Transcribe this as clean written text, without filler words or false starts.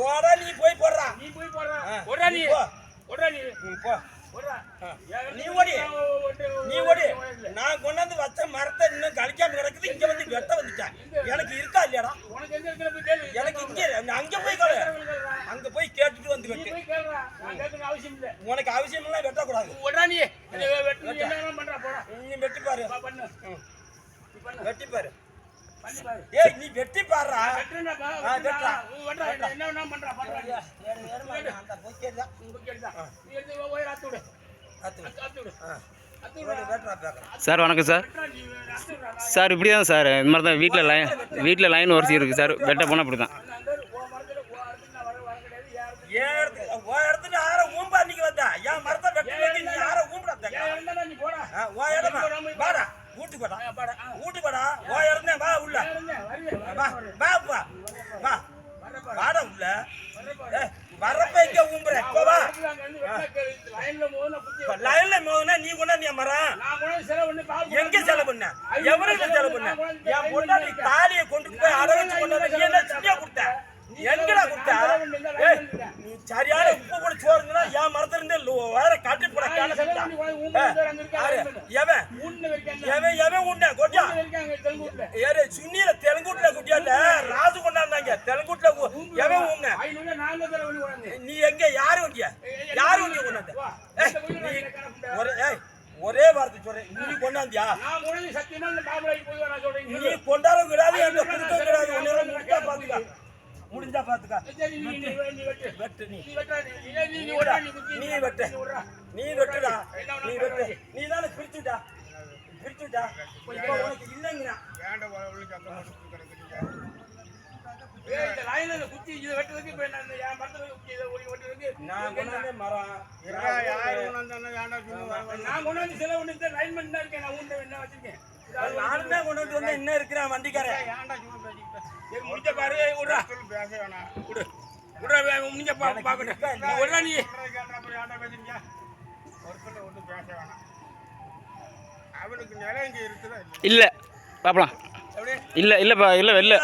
போடா நீ போய் போடுறா போடுறா நீ போ நீ ஓடி நான் கொண்டாந்து வச்ச மரத்தை இன்னும் கழிக்காம கிடக்குது இங்க வந்து வெட்ட வந்துட்டேன் எனக்கு இருக்கா இல்லையாடா எனக்கு இங்க அங்க போய் அங்க போய் கேட்டுட்டு வந்து வெட்டு உனக்கு அவசியம் எல்லாம் வெட்டக்கூடாது நீ வெட்டி பாரு வெட்டி பாரு ஏய் நீ வெட்டி பாருடா சார் வணக்கம் சார். சார் இப்படி தான் சார், இந்த மாதிரி தான் வீட்டில் லைன் வரிசை இருக்குது சார். வெட்ட போனால் அப்படி தான். நீ கொண்டா மரம் எங்க செலவு பண்ண எவருக்கு செலவு பண்ண என் பொண்டாட்டி தாலியை கொண்டு போய் அட வச்சு கொண்டு என்ன சின்ன கொடுத்த எங்கடா கொடுத்த நீ சரியான உப்பு கூட சோறுங்கன்னா என் மரத்துல இருந்து வேற காட்டி போட எவன் உண்ட கொட்டியா ஏறு சுண்ணியில தெலுங்குட்ல குட்டியால ராசு கொண்டாந்தாங்க தெலுங்குட்ல எவன் உண்ண நீ எங்க யாரு வண்டியா கொண்டாந்த ஒரே வார்த்தை சொல்றேன் நீ கொண்டாந்தியா நீ கொண்டாட விடாது எங்க கொடுக்க விடாது முடிஞ்சா பாத்துக்க வெட்டு நீ வெட்டுடா நீ தானே பிரிச்சுட்டா உனக்கு இல்லைங்கண்ணா நான் கொண்டாந்து மரம் நான் கொண்டாந்து செலவு லைன் பண்ணி தான் இருக்கேன். நான் ஊண்ட என்ன வச்சிருக்கேன் நானும் தான் கொண்டு வந்து என்ன இருக்கிறேன் வண்டிக்காரன் முடிஞ்ச பாரு விடுறா முடிஞ்ச பாக்கணும் நீ இல்லை பார்க்கலாம். இல்லை வெளில